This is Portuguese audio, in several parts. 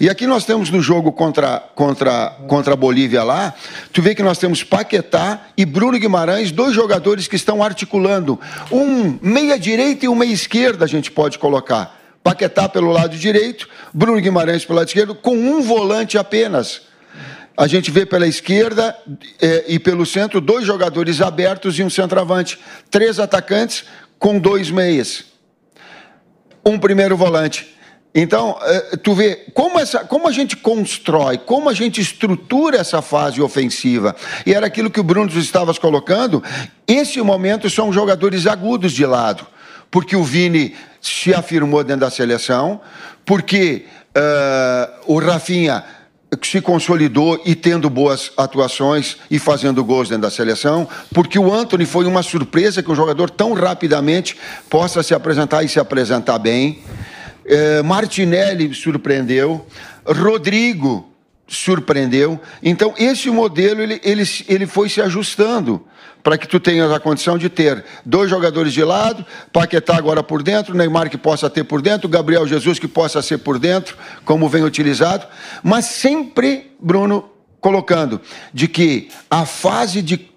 E aqui nós temos no jogo contra a Bolívia lá, tu vê que nós temos Paquetá e Bruno Guimarães, dois jogadores que estão articulando. Um meia direita e um meia esquerda a gente pode colocar. Paquetá pelo lado direito, Bruno Guimarães pelo lado esquerdo, com um volante apenas. A gente vê pela esquerda e pelo centro dois jogadores abertos e um centroavante. 3 atacantes com 2 meias. Um primeiro volante. Então, tu vê como a gente constrói, como a gente estrutura essa fase ofensiva. E era aquilo que o Bruno estava colocando. Esse momento são jogadores agudos de lado. Porque o Vini se afirmou dentro da seleção, porque o Rafinha se consolidou e tendo boas atuações e fazendo gols dentro da seleção, porque o Antony foi uma surpresa que um jogador tão rapidamente possa se apresentar e se apresentar bem. Martinelli surpreendeu, Rodrigo surpreendeu. Então esse modelo ele foi se ajustando para que tu tenhas a condição de ter 2 jogadores de lado, Paquetá agora por dentro, Neymar que possa ter por dentro, Gabriel Jesus que possa ser por dentro, como vem utilizado, mas sempre, Bruno, colocando de que a fase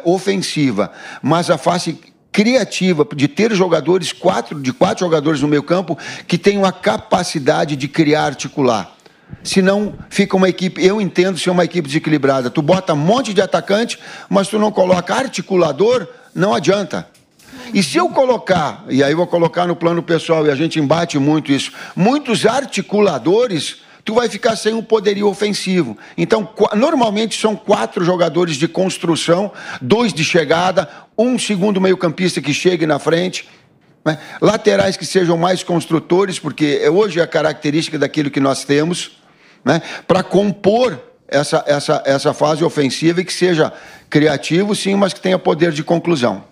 ofensiva, mas a fase criativa de ter jogadores, 4 jogadores no meio campo que tenham a capacidade de criar, articular. Senão fica uma equipe, eu entendo ser uma equipe desequilibrada. Tu bota um monte de atacante, mas tu não coloca articulador, não adianta. E se eu colocar, e aí vou colocar no plano pessoal, e a gente embate muito isso, muitos articuladores, tu vai ficar sem um poderio ofensivo. Então, normalmente são 4 jogadores de construção, 2 de chegada, um segundo meio-campista que chegue na frente, né? Laterais que sejam mais construtores, porque hoje é a característica daquilo que nós temos, né? Para compor essa fase ofensiva e que seja criativo, sim, mas que tenha poder de conclusão.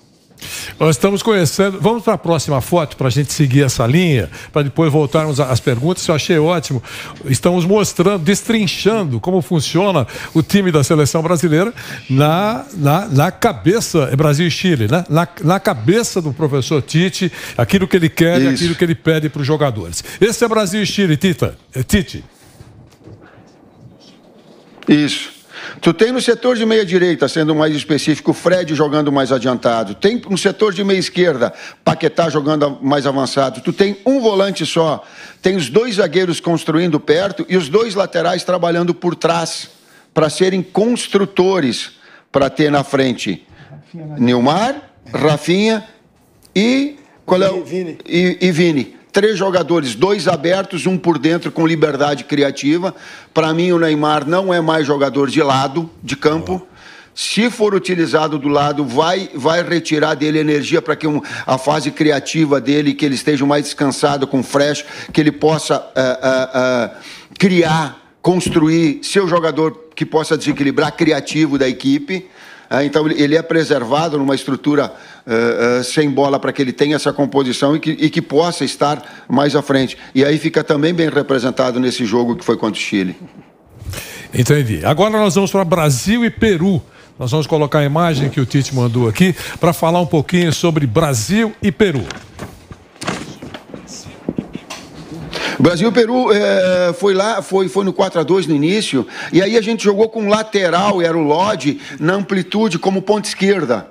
Nós estamos conhecendo, vamos para a próxima foto para a gente seguir essa linha, para depois voltarmos às perguntas. Eu achei ótimo, estamos mostrando, destrinchando como funciona o time da seleção brasileira na cabeça, Brasil e Chile, né? Na cabeça do professor Tite, aquilo que ele quer e aquilo que ele pede para os jogadores. Esse é Brasil e Chile, Tite. Isso. Tu tem no setor de meia direita, sendo mais específico, o Fred jogando mais adiantado. Tem no setor de meia esquerda, Paquetá jogando mais avançado. Tu tem um volante só. Tem os 2 zagueiros construindo perto e os 2 laterais trabalhando por trás para serem construtores, para ter na frente Neymar, Rafinha e Vini. 3 jogadores, 2 abertos, um por dentro com liberdade criativa. Para mim, o Neymar não é mais jogador de lado, de campo. Se for utilizado do lado, vai retirar dele energia para que a fase criativa dele, que ele esteja mais descansado, com fresh, que ele possa criar, construir, ser o jogador que possa desequilibrar criativo da equipe. Então ele é preservado numa estrutura sem bola para que ele tenha essa composição e que possa estar mais à frente. E aí fica também bem representado nesse jogo que foi contra o Chile. Entendi. Agora nós vamos para Brasil e Peru. Nós vamos colocar a imagem que o Tite mandou aqui para falar um pouquinho sobre Brasil e Peru. O Brasil e Peru foi no 4-2 no início, e aí a gente jogou com lateral, era o Lodi, na amplitude, como ponta esquerda.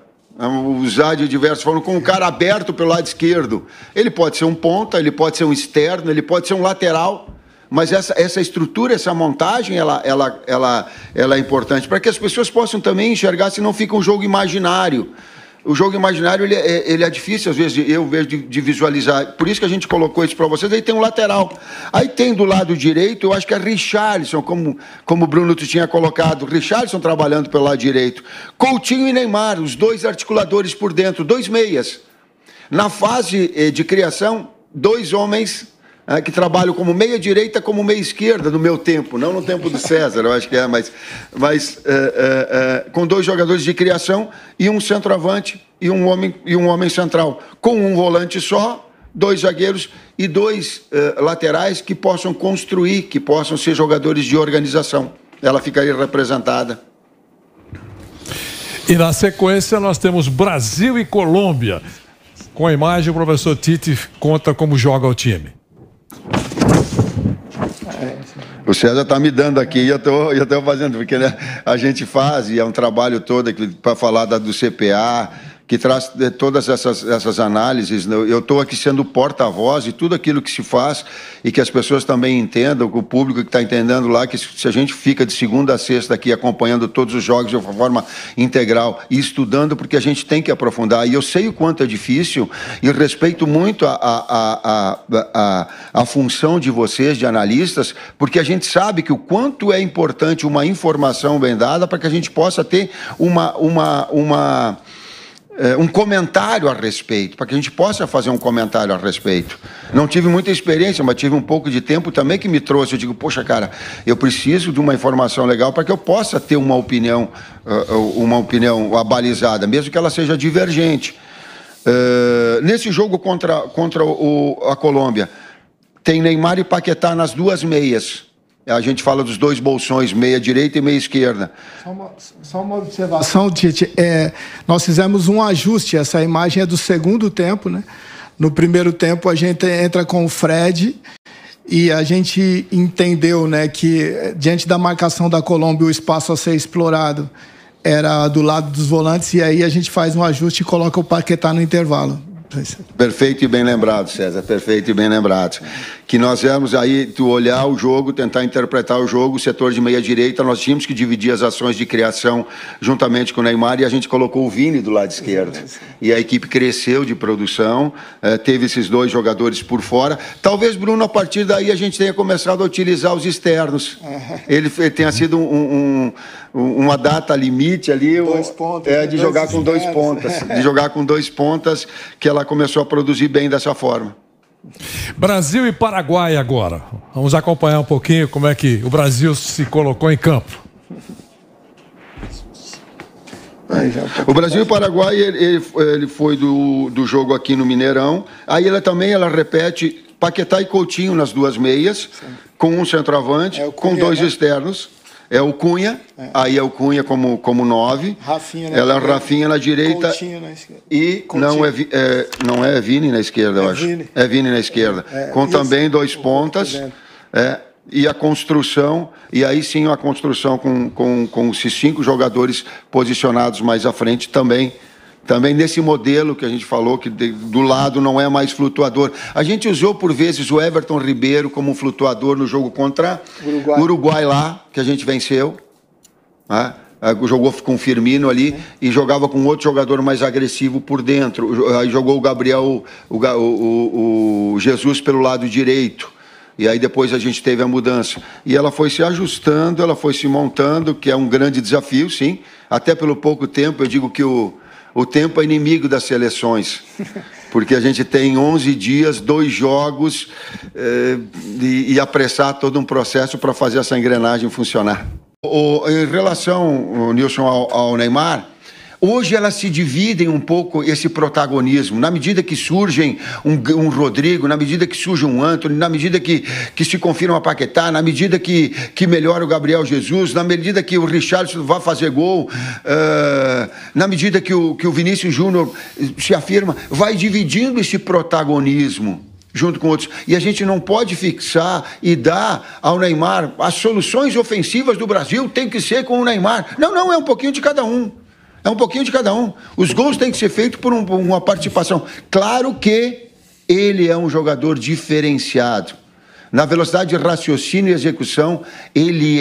Usar de diversas formas, com um cara aberto pelo lado esquerdo. Ele pode ser um ponta, ele pode ser um externo, ele pode ser um lateral, mas essa estrutura, essa montagem, ela é importante, para que as pessoas possam também enxergar, se não fica um jogo imaginário. O jogo imaginário, ele é difícil, às vezes, eu vejo de visualizar. Por isso que a gente colocou isso para vocês. Aí tem um lateral. Aí tem do lado direito, eu acho que é Richarlison, como o Bruno tinha colocado. Richarlison trabalhando pelo lado direito. Coutinho e Neymar, os 2 articuladores por dentro, 2 meias. Na fase de criação, 2 homens que trabalham como meia direita, como meia esquerda, no meu tempo, não no tempo do César, eu acho que mas com 2 jogadores de criação e um centroavante e um homem central, com um volante só, 2 zagueiros e 2 laterais que possam construir, que possam ser jogadores de organização. Ela ficaria representada. E na sequência nós temos Brasil e Colômbia. Com a imagem, o professor Tite conta como joga o time. O César está me dando aqui e eu estou fazendo, porque né, a gente faz, e é um trabalho todo para falar do CPA, que traz todas essas análises. Eu estou aqui sendo porta-voz de tudo aquilo que se faz e que as pessoas também entendam, que o público que está entendendo lá, que se a gente fica de segunda a sexta aqui acompanhando todos os jogos de uma forma integral e estudando, porque a gente tem que aprofundar. E eu sei o quanto é difícil e respeito muito a função de vocês, de analistas, porque a gente sabe que o quanto é importante uma informação bem dada para que a gente possa ter um comentário a respeito, para que a gente possa fazer um comentário a respeito. Não tive muita experiência, mas tive um pouco de tempo também que me trouxe. Eu digo, poxa, cara, eu preciso de uma informação legal para que eu possa ter uma opinião abalizada, mesmo que ela seja divergente. Nesse jogo contra a Colômbia, tem Neymar e Paquetá nas duas meias. A gente fala dos dois bolsões, meia direita e meia esquerda. Só uma observação, Tite. Nós fizemos um ajuste, essa imagem é do segundo tempo, né? No primeiro tempo a gente entra com o Fred e a gente entendeu, né, que diante da marcação da Colômbia o espaço a ser explorado era do lado dos volantes e aí a gente faz um ajuste e coloca o Paquetá no intervalo. Perfeito e bem lembrado, César, perfeito e bem lembrado. Que nós vamos aí, tu olhar o jogo, tentar interpretar o jogo, o setor de meia-direita, nós tínhamos que dividir as ações de criação juntamente com o Neymar e a gente colocou o Vini do lado esquerdo. E a equipe cresceu de produção, teve esses dois jogadores por fora. Talvez, Bruno, a partir daí a gente tenha começado a utilizar os externos. Ele tenha sido uma data limite ali, de jogar com dois pontas, de jogar com dois pontas, que ela começou a produzir bem dessa forma. Brasil e Paraguai agora. Vamos acompanhar um pouquinho como é que o Brasil se colocou em campo. O Brasil e o Paraguai, ele foi do jogo aqui no Mineirão. Aí ela repete Paquetá e Coutinho nas duas meias, com um centroavante, com dois externos. É o Cunha, aí é o Cunha como 9. Rafinha Rafinha na direita. Na esquerda. E não é Vini na esquerda, eu acho. É Vini na esquerda. Com também dois pontas. E a construção, e aí sim a construção com esses 5 jogadores posicionados mais à frente também nesse modelo que a gente falou, que do lado não é mais flutuador. A gente usou por vezes o Everton Ribeiro como um flutuador no jogo contra o Uruguai lá, que a gente venceu. Né? Jogou com o Firmino ali e jogava com outro jogador mais agressivo por dentro. Aí jogou o Gabriel, o Jesus pelo lado direito. E aí depois a gente teve a mudança. E ela foi se ajustando, ela foi se montando, que é um grande desafio, sim. Até pelo pouco tempo, eu digo que o tempo é inimigo das seleções, porque a gente tem 11 dias, 2 jogos, e apressar todo um processo para fazer essa engrenagem funcionar. Em relação, Nilson, ao Neymar, hoje elas se dividem um pouco esse protagonismo, na medida que surgem um Rodrigo, na medida que surge um Antony, na medida que se confirma a Paquetá, na medida que melhora o Gabriel Jesus, na medida que o Richarlison vai fazer gol, na medida que o Vinícius Júnior se afirma, vai dividindo esse protagonismo junto com outros. E a gente não pode fixar e dar ao Neymar as soluções ofensivas do Brasil, tem que ser com o Neymar. Não, é um pouquinho de cada um. É um pouquinho de cada um. Os gols têm que ser feitos por uma participação. Claro que ele é um jogador diferenciado. Na velocidade de raciocínio e execução, ele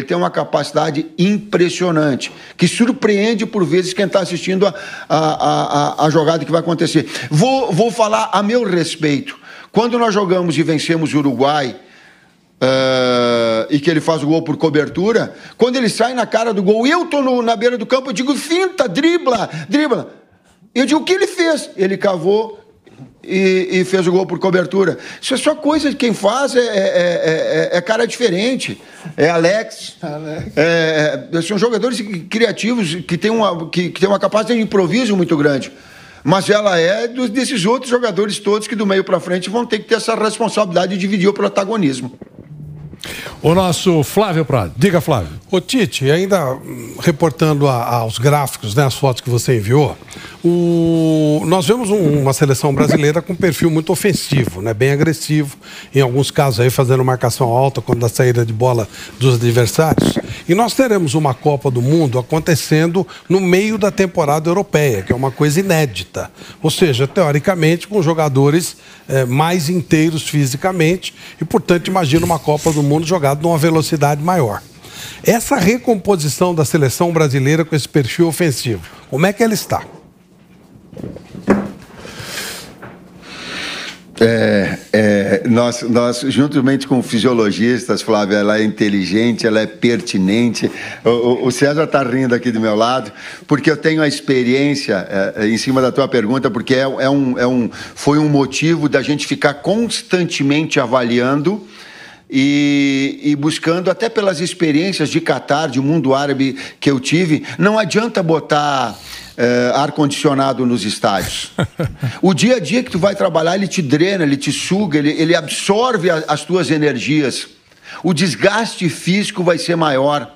tem uma capacidade impressionante, que surpreende por vezes quem está assistindo a jogada que vai acontecer. Vou falar a meu respeito. Quando nós jogamos e vencemos o Uruguai, e que ele faz o gol por cobertura, quando ele sai na cara do gol, eu estou na beira do campo, eu digo, finta, dribla. Eu digo, o que ele fez? Ele cavou e fez o gol por cobertura. Isso é só coisa de quem faz, é cara diferente. É Alex. São jogadores criativos que têm uma capacidade de improviso muito grande. Mas ela é desses outros jogadores todos que do meio para frente vão ter que ter essa responsabilidade de dividir o protagonismo. O nosso Flávio Prado. Diga, Flávio. Ô Tite, ainda reportando aos gráficos, né, as fotos que você enviou, Nós vemos uma seleção brasileira com perfil muito ofensivo, né? Bem agressivo, em alguns casos aí fazendo marcação alta quando a saída de bola dos adversários. E nós teremos uma Copa do Mundo acontecendo no meio da temporada europeia, que é uma coisa inédita. Ou seja, teoricamente, com jogadores mais inteiros fisicamente e, portanto, imagina uma Copa do Mundo jogada numa velocidade maior. Essa recomposição da seleção brasileira com esse perfil ofensivo, como é que ela está? Nós, juntamente com fisiologistas, Flávia, ela é inteligente, ela é pertinente. O César está rindo aqui do meu lado, porque eu tenho a experiência em cima da tua pergunta, porque foi um motivo da gente ficar constantemente avaliando e buscando, até pelas experiências de Catar, de mundo árabe que eu tive. Não adianta botar ar-condicionado nos estádios. O dia a dia que tu vai trabalhar, ele te drena, ele te suga, ele absorve as tuas energias. O desgaste físico vai ser maior.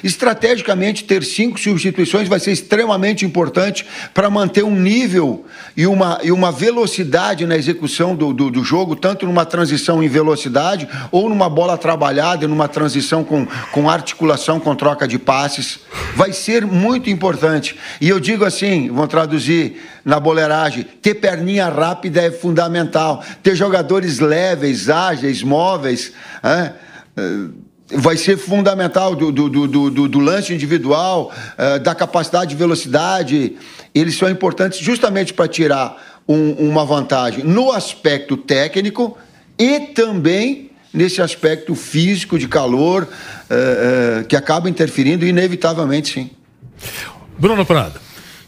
Estrategicamente, ter 5 substituições vai ser extremamente importante para manter um nível e uma velocidade na execução do jogo, tanto numa transição em velocidade ou numa bola trabalhada, numa transição com articulação, com troca de passes. Vai ser muito importante. E eu digo assim, vou traduzir na boleiragem, ter perninha rápida é fundamental. Ter jogadores leves, ágeis, móveis, vai ser fundamental do lance individual, da capacidade de velocidade. Eles são importantes justamente para tirar uma vantagem no aspecto técnico e também nesse aspecto físico de calor, que acaba interferindo inevitavelmente, sim. Bruno Prado.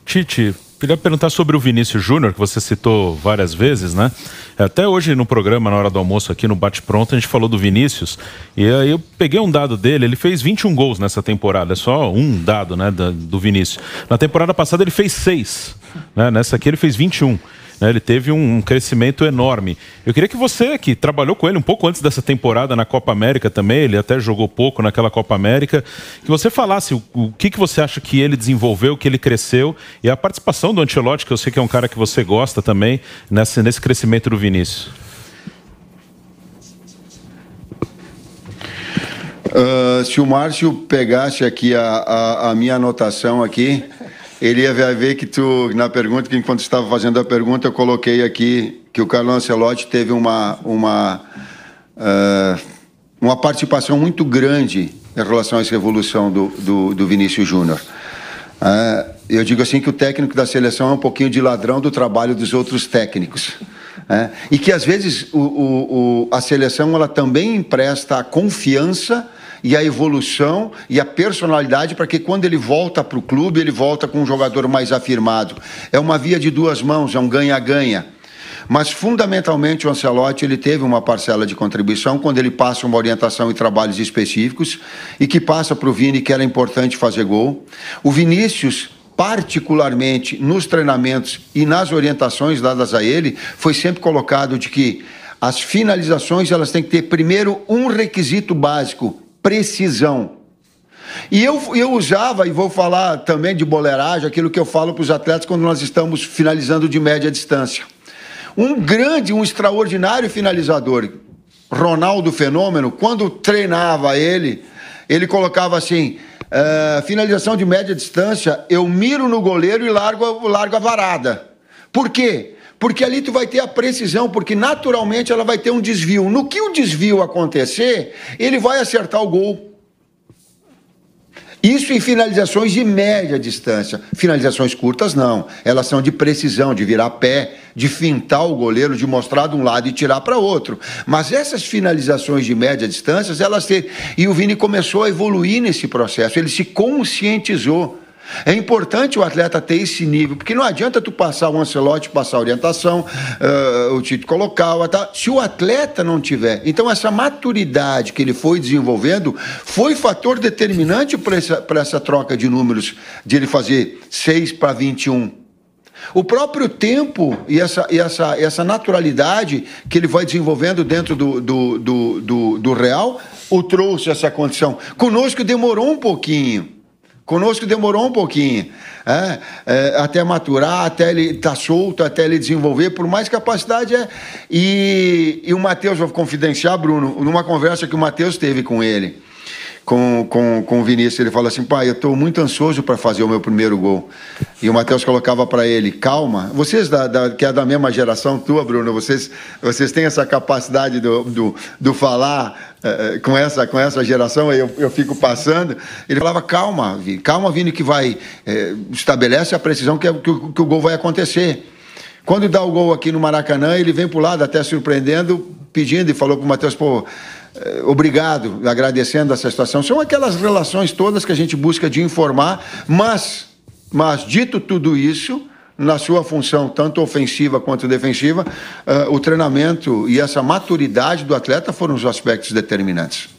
Tite, queria perguntar sobre o Vinícius Júnior, que você citou várias vezes, né? Até hoje no programa, na hora do almoço aqui no Bate Pronto, a gente falou do Vinícius, e aí eu peguei um dado dele, ele fez 21 gols nessa temporada, é só um dado, né, do Vinícius. Na temporada passada ele fez 6, né? Nessa aqui ele fez 21. Ele teve um crescimento enorme. Eu queria que você, que trabalhou com ele um pouco antes dessa temporada na Copa América também, ele até jogou pouco naquela Copa América, que você falasse o que você acha que ele desenvolveu, que ele cresceu, e a participação do Ancelotti, que eu sei que é um cara que você gosta também, nesse crescimento do Vinícius. Se o Márcio pegasse aqui a minha anotação aqui, ele ia ver que na pergunta, que enquanto estava fazendo a pergunta, eu coloquei aqui que o Carlo Ancelotti teve uma participação muito grande em relação a essa evolução do Vinícius Júnior. Eu digo assim que o técnico da seleção é um pouquinho de ladrão do trabalho dos outros técnicos. E que às vezes a seleção ela também empresta a confiança e a evolução e a personalidade para que quando ele volta para o clube, ele volta com um jogador mais afirmado. É uma via de duas mãos, é um ganha-ganha. Mas, fundamentalmente, o Ancelotti ele teve uma parcela de contribuição quando ele passa uma orientação e trabalhos específicos e que passa para o Vini que era importante fazer gol. O Vinícius, particularmente nos treinamentos e nas orientações dadas a ele, foi sempre colocado de que as finalizações elas têm que ter, primeiro, um requisito básico: precisão. E eu usava, e vou falar também de boleiragem, aquilo que eu falo para os atletas quando nós estamos finalizando de média distância. Um extraordinário finalizador, Ronaldo Fenômeno, quando treinava ele colocava assim, finalização de média distância, eu miro no goleiro e largo a varada. Por quê? Porque ali tu vai ter a precisão, porque naturalmente ela vai ter um desvio. No que o desvio acontecer, ele vai acertar o gol. Isso em finalizações de média distância. Finalizações curtas, não. Elas são de precisão, de virar pé, de fintar o goleiro, de mostrar de um lado e tirar para outro. Mas essas finalizações de média distância, elas têm... E o Vini começou a evoluir nesse processo, ele se conscientizou. É importante o atleta ter esse nível, porque não adianta tu passar o Ancelotti, passar a orientação, o Tite colocar, se o atleta não tiver. Então essa maturidade que ele foi desenvolvendo foi fator determinante para essa troca de números, de ele fazer 6 para 21. O próprio tempo e essa naturalidade que ele vai desenvolvendo dentro do Real o trouxe essa condição. Conosco demorou um pouquinho. Conosco demorou um pouquinho, até maturar, até ele estar solto, até ele desenvolver, por mais capacidade E o Matheus, vou confidenciar, Bruno, numa conversa que o Matheus teve com ele, com o Vinícius, ele falou assim: pai, eu estou muito ansioso para fazer o meu primeiro gol. E o Matheus colocava para ele: calma. Vocês que é da mesma geração tua, Bruno, vocês têm essa capacidade do falar com essa geração, aí eu fico passando. Ele falava: calma, Vini, que vai, estabelece a precisão que o gol vai acontecer. Quando dá o gol aqui no Maracanã, ele vem para o lado, até surpreendendo, pedindo, e falou para o Matheus: pô, obrigado, agradecendo essa situação. São aquelas relações todas que a gente busca de informar, mas dito tudo isso, na sua função tanto ofensiva quanto defensiva, o treinamento e essa maturidade do atleta foram os aspectos determinantes.